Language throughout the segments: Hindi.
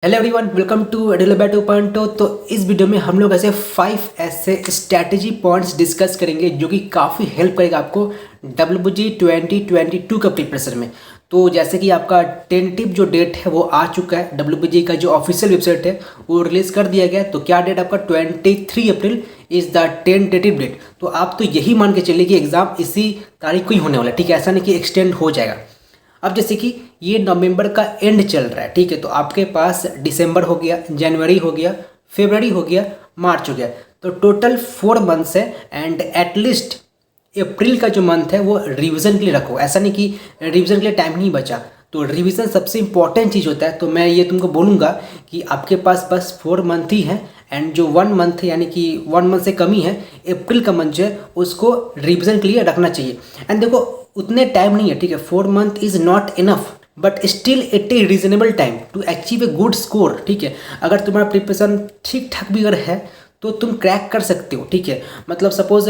हेलो एवरीवन, वेलकम टू एडुलबा 2.0। तो इस वीडियो में हम लोग ऐसे 5 ऐसे स्ट्रैटेजी पॉइंट्स डिस्कस करेंगे जो कि काफ़ी हेल्प करेगा आपको WBG 2022 का प्रिपरेशन में। तो जैसे कि आपका टेंटिव जो डेट है वो आ चुका है, WBG का जो ऑफिशियल वेबसाइट है वो रिलीज़ कर दिया गया है। तो क्या डेट आपका 23 April is the tentative date. तो आप तो यही मान के चलिए कि एग्ज़ाम इसी तारीख को ही होने वाला है, ठीक है, ऐसा नहीं कि एक्सटेंड हो जाएगा। अब जैसे कि ये नवंबर का एंड चल रहा है, ठीक है, तो आपके पास दिसंबर हो गया, जनवरी हो गया, फरवरी हो गया, मार्च हो गया, तो टोटल 4 मंथ्स है। एंड एटलीस्ट अप्रैल का जो मंथ है वो रिवीजन के लिए रखो। ऐसा नहीं कि रिवीजन के लिए टाइम नहीं बचा, तो रिवीजन सबसे इंपॉर्टेंट चीज़ होता है। तो मैं ये तुमको बोलूँगा कि आपके पास बस 4 मंथ ही है, एंड जो 1 मंथ है यानी कि 1 मंथ से कम ही है, अप्रैल का मंथ जो है उसको रिवीजन के लिए रखना चाहिए। एंड देखो उतने टाइम नहीं है, ठीक है, 4 month is not enough, but still it a reasonable time to achieve a good score, ठीक है। अगर तुम्हारा प्रिपरेशन ठीक ठाक भी अगर है तो तुम क्रैक कर सकते हो, ठीक है। मतलब सपोज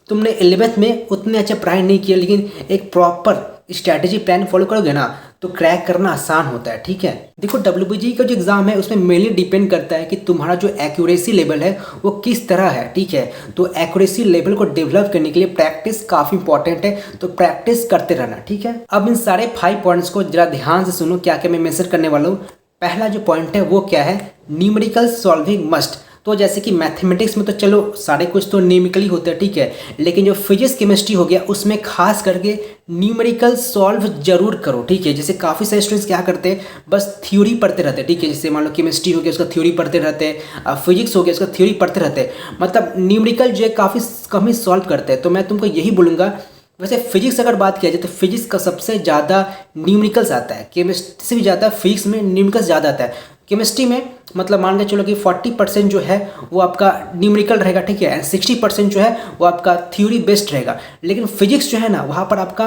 तुमने 11th में उतने अच्छे पढ़ाई नहीं किया, लेकिन एक प्रॉपर स्ट्रैटेजी प्लान फॉलो करोगे ना तो क्रैक करना आसान होता है, ठीक है। देखो WBG का जो एग्ज़ाम है उसमें मेनली डिपेंड करता है कि तुम्हारा जो एक्यूरेसी लेवल है वो किस तरह है, ठीक है। तो एक्यूरेसी लेवल को डेवलप करने के लिए प्रैक्टिस काफ़ी इंपॉर्टेंट है, तो प्रैक्टिस करते रहना, ठीक है। अब इन सारे 5 पॉइंट्स को जरा ध्यान से सुनो, क्या क्या मैं मेंशन करने वाला हूँ। पहला जो पॉइंट है वो क्या है, न्यूमेरिकल सॉल्विंग मस्ट। तो जैसे कि मैथमेटिक्स में तो चलो सारे कुछ तो न्यूमेरिकल ही होते हैं, ठीक है, लेकिन जो फिजिक्स केमिस्ट्री हो गया उसमें खास करके न्यूमेरिकल सॉल्व जरूर करो, ठीक है। जैसे काफ़ी सारे स्टूडेंट्स क्या करते हैं, बस थ्योरी पढ़ते रहते हैं, ठीक है। जैसे मान लो केमिस्ट्री हो गया उसका थ्योरी पढ़ते रहते हैं, फिजिक्स हो गया उसका थ्योरी पढ़ते रहते हैं, मतलब न्यूमेरिकल जो है काफ़ी कम ही सॉल्व करते हैं। तो मैं तुमको यही बोलूँगा, वैसे फिजिक्स अगर बात किया जाए तो फिजिक्स का सबसे ज़्यादा न्यूमेरिकल्स आता है, केमिस्ट्री से भी ज़्यादा फिजिक्स में न्यूमेरिकल्स ज़्यादा आता है। केमिस्ट्री में मतलब मान के चलो कि 40% जो है वो आपका न्यूमेरिकल रहेगा, ठीक है, एंड 60% जो है वो आपका थ्योरी बेस्ड रहेगा। लेकिन फिजिक्स जो है ना वहाँ पर आपका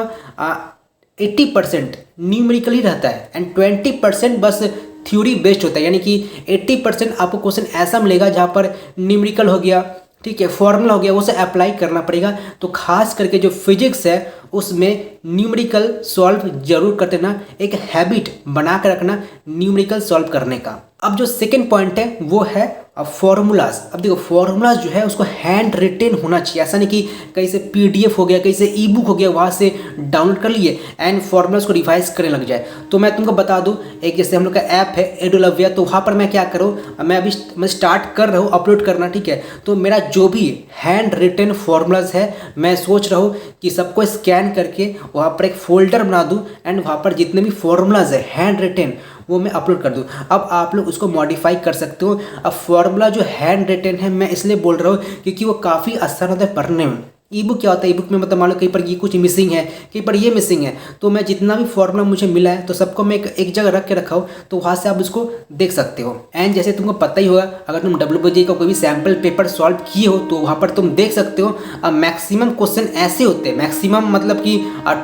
80% न्यूमेरिकल ही रहता है एंड 20% बस थ्योरी बेस्ड होता है। यानी कि 80% आपको क्वेश्चन ऐसा मिलेगा जहाँ पर न्यूमेरिकल हो गया, ठीक है, फॉर्मूला हो गया, वो से अप्लाई करना पड़ेगा। तो खास करके जो फिजिक्स है उसमें न्यूमेरिकल सॉल्व जरूर करते ना, एक हैबिट बना कर रखना न्यूमेरिकल सॉल्व करने का। अब जो सेकंड पॉइंट है वो है फॉर्मूलाज। अब देखो फॉर्मूलाज जो है उसको हैंड रिटेन होना चाहिए, ऐसा नहीं कि कहीं से PDF हो गया, कहीं से ई-बुक हो गया, वहाँ से डाउनलोड कर लिए एंड फॉर्मूलाज को रिवाइज करने लग जाए। तो मैं तुमको बता दूं, एक जैसे हम लोग का ऐप है एडुलव्या, तो वहाँ पर मैं क्या करूँ, मैं स्टार्ट कर रहा हूँ अपलोड करना, ठीक है। तो मेरा जो भी हैंड रिटेन फॉर्मूलाज है मैं सोच रहा हूँ कि सबको स्कैन करके वहाँ पर एक फोल्डर बना दूँ एंड वहाँ पर जितने भी फॉर्मूलाज है हैंड रिटेन वो मैं अपलोड कर दूँ। अब आप लोग उसको मॉडिफाई कर सकते हो। अब फॉर्मूला जो हैंड रिटेन है मैं इसलिए बोल रहा हूँ क्योंकि वो काफ़ी आसान होता है पढ़ने में। ई-बुक क्या होता है, ई-बुक में मतलब मान लो कहीं पर ये कुछ मिसिंग है, कहीं पर ये मिसिंग है, तो मैं जितना भी फॉर्मूला मुझे मिला है तो सबको मैं एक जगह रख के रखा हूँ, तो वहाँ से आप उसको देख सकते हो। एंड जैसे तुमको पता ही होगा, अगर तुम WBG का कोई भी सैम्पल पेपर सॉल्व किए हो तो वहाँ पर तुम देख सकते हो मैक्सिमम क्वेश्चन ऐसे होते हैं, मैक्सिमम मतलब कि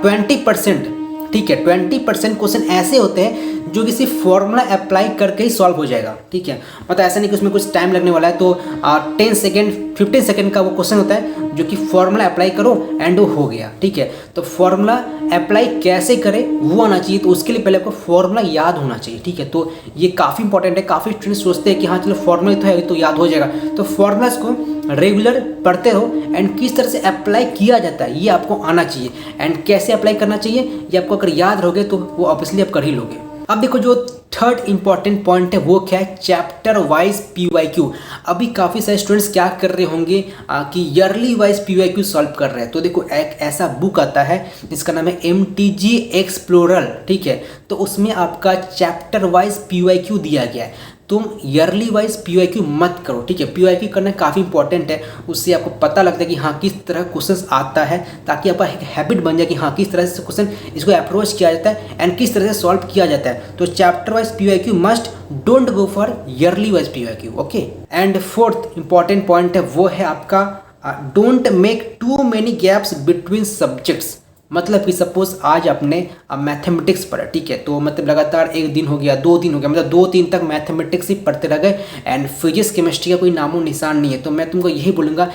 20%, ठीक है, 20% क्वेश्चन ऐसे होते हैं जो किसी फॉर्मूला अप्लाई करके ही सॉल्व हो जाएगा, ठीक है। मतलब ऐसा नहीं कि उसमें कुछ टाइम लगने वाला है। तो 10 सेकेंड 15 सेकेंड का वो क्वेश्चन होता है जो कि फॉर्मूला अप्लाई करो एंड वो हो गया, ठीक है। तो फॉर्मूला अप्लाई कैसे करें वो आना चाहिए, तो उसके लिए पहले आपको फॉर्मूला याद होना चाहिए, ठीक है। तो ये काफ़ी इंपॉर्टेंट है। काफ़ी स्टूडेंट्स सोचते हैं कि हाँ चलो फॉर्मूला तो है तो याद हो जाएगा, तो फॉर्मूलाज को रेगुलर पढ़ते रहो एंड किस तरह से अप्लाई किया जाता है ये आपको आना चाहिए, एंड कैसे अप्लाई करना चाहिए ये आपको अगर याद रहोगे तो वो ऑब्वियसली आप कर ही लोगे। अब देखो जो थर्ड इंपॉर्टेंट पॉइंट है वो क्या है, चैप्टर वाइज PYQ। अभी काफ़ी सारे स्टूडेंट्स क्या कर रहे होंगे कि ईयरली वाइज PYQ सॉल्व कर रहे हैं। तो देखो एक ऐसा बुक आता है जिसका नाम है MTG एक्सप्लोरर, ठीक है। तो उसमें आपका चैप्टर वाइज PYQ दिया गया है। तुम ईयरली वाइज PYQ मत करो, ठीक है। PYQ करना काफ़ी इंपॉर्टेंट है, उससे आपको पता लगता है कि हाँ किस तरह क्वेश्चन आता है, ताकि आपका एक हैबिट बन जाए कि हाँ किस तरह से क्वेश्चन इसको अप्रोच किया जाता है एंड किस तरह से सॉल्व किया जाता है। तो chapter wise PYQ must, don't go for yearly wise PYQ, okay. And fourth important point है वो है आपका don't make too many gaps between subjects. मतलब कि सपोज आज आपने मैथमेटिक्स पढ़ा, ठीक है, तो मतलब लगातार 1 दिन हो गया, 2 दिन हो गया, मतलब 2-3 तक मैथमेटिक्स ही पढ़ते रह गए एंड फिजिक्स केमिस्ट्री का कोई नामो निशान नहीं है। तो मैं तुमको यही बोलूँगा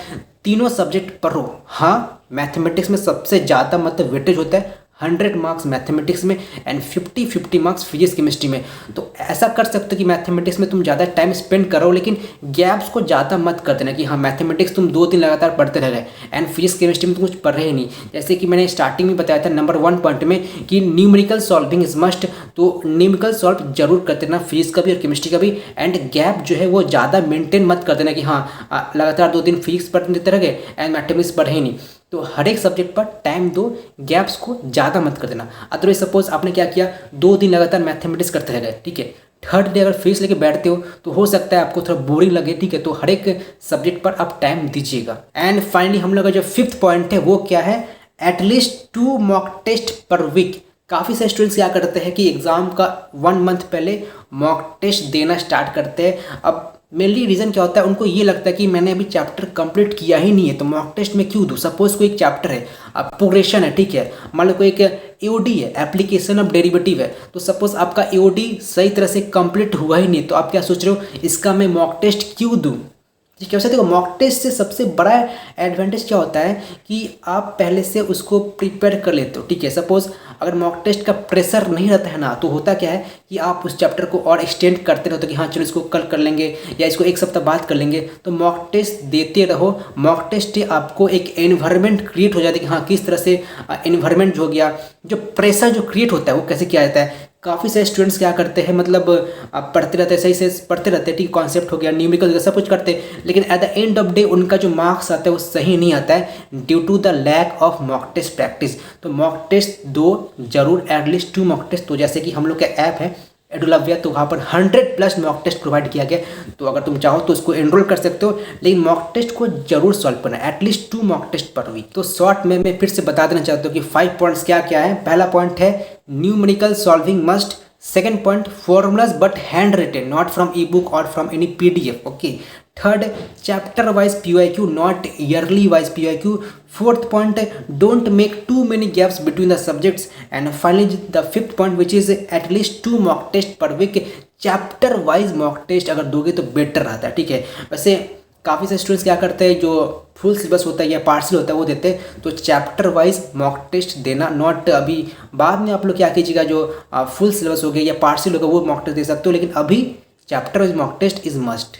तीनों सब्जेक्ट पढ़ो। हाँ मैथमेटिक्स में सबसे ज़्यादा मतलब वेटेज होता है 100 मार्क्स मैथमेटिक्स में एंड 50 मार्क्स फिजिक्स केमिस्ट्री में। तो ऐसा कर सकते हो कि मैथमेटिक्स में तुम ज़्यादा टाइम स्पेंड करो, लेकिन गैप्स को ज़्यादा मत कर देना कि हाँ मैथमेटिक्स तुम 2 दिन लगातार पढ़ते रह गए एंड फिजिक्स केमिस्ट्री में तुम कुछ पढ़ रहे ही नहीं। जैसे कि मैंने स्टार्टिंग में बताया था नंबर 1 पॉइंट में कि न्यूमेरिकल सॉल्विंग इज मस्ट, तो न्यूमेरिकल सॉल्व जरूर करते रहना फिजिक्स का भी और केमिस्ट्री का भी, एंड गैप जो है वो ज़्यादा मेंटेन मत कर देना कि हाँ लगातार 2 दिन फिजिक्स पढ़ते रह गए एंड मैथमेटिक्स पढ़े ही नहीं। तो हर एक सब्जेक्ट पर टाइम दो, गैप्स को ज़्यादा मत कर देना। अदरवाइज सपोज आपने क्या किया, 2 दिन लगातार मैथमेटिक्स करते रह गए, ठीक है, थर्ड डे अगर फिजिक्स लेके बैठते हो तो हो सकता है आपको थोड़ा बोरिंग लगे, ठीक है। तो हर एक सब्जेक्ट पर आप टाइम दीजिएगा। एंड फाइनली हम लोग का जो 5th पॉइंट है वो क्या है, at least 2 mock test per week. काफ़ी सारे स्टूडेंट्स क्या करते हैं कि एग्ज़ाम का 1 मंथ पहले मॉक टेस्ट देना स्टार्ट करते हैं। अब मेनली रीज़न क्या होता है, उनको ये लगता है कि मैंने अभी चैप्टर कंप्लीट किया ही नहीं है तो मॉक टेस्ट में क्यों दूँ। सपोज कोई एक चैप्टर है, अब प्रोग्रेशन है, ठीक है, मान लो कोई एक एओडी है, एप्लीकेशन ऑफ डेरिवेटिव है, तो सपोज आपका एओडी सही तरह से कंप्लीट हुआ ही नहीं, तो आप क्या सोच रहे हो, इसका मैं मॉक टेस्ट क्यों दूँ। ठीक है, वैसे देखो मॉक टेस्ट से सबसे बड़ा एडवांटेज क्या होता है कि आप पहले से उसको प्रिपेयर कर लेते हो, ठीक है। सपोज अगर मॉक टेस्ट का प्रेशर नहीं रहता है ना, तो होता क्या है कि आप उस चैप्टर को और एक्सटेंड करते रहते हो कि हाँ चलो इसको कल कर लेंगे या इसको एक सप्ताह बाद कर लेंगे। तो मॉक टेस्ट देते रहो। मॉक टेस्ट आपको एक एनवायरनमेंट क्रिएट हो जाता है कि हाँ किस तरह से एनवायरनमेंट हो गया, जो प्रेशर जो क्रिएट होता है वो कैसे किया जाता है। काफ़ी सारे स्टूडेंट्स क्या करते हैं, मतलब आप पढ़ते रहते हैं, सही से पढ़ते रहते हैं, ठीक, कॉन्सेप्ट हो गया, न्यूमेरिकल हो गया, सब कुछ करते हैं, लेकिन at the end of day उनका जो मार्क्स आता है वो सही नहीं आता है due to the lack of mock test practice. तो मॉक टेस्ट दो जरूर, एटलीस्ट 2 मॉक टेस्ट। तो जैसे कि हम लोग का ऐप है एडुलव्या, तो वहाँ पर 100+ मॉक टेस्ट प्रोवाइड किया गया, तो अगर तुम चाहो तो उसको एनरोल कर सकते हो, लेकिन मॉक टेस्ट को जरूर सॉल्व करना, at least 2 mock test per week. तो शॉर्ट में मैं फिर से बता देना चाहता हूँ कि 5 पॉइंट्स क्या क्या है। पहला पॉइंट है numerical solving must. Second point, formulas but hand written, not from ebook or from any PDF, okay. Third, chapter wise PYQ, not yearly wise PYQ. Fourth point, don't make too many gaps between the subjects. And finally the 5th point, which is at least 2 mock test per week. Chapter wise mock test अगर दोगे तो बेटर रहता है, ठीक है। वैसे काफ़ी सारे स्टूडेंट्स क्या करते हैं, जो फुल सिलेबस होता है या पार्सल होता है वो देते हैं, तो चैप्टर वाइज मॉक टेस्ट देना, नॉट अभी बाद में आप लोग क्या कीजिएगा, जो फुल सिलेबस हो गया या पार्सल होगा वो मॉक टेस्ट दे सकते हो, लेकिन अभी chapter wise mock test is must.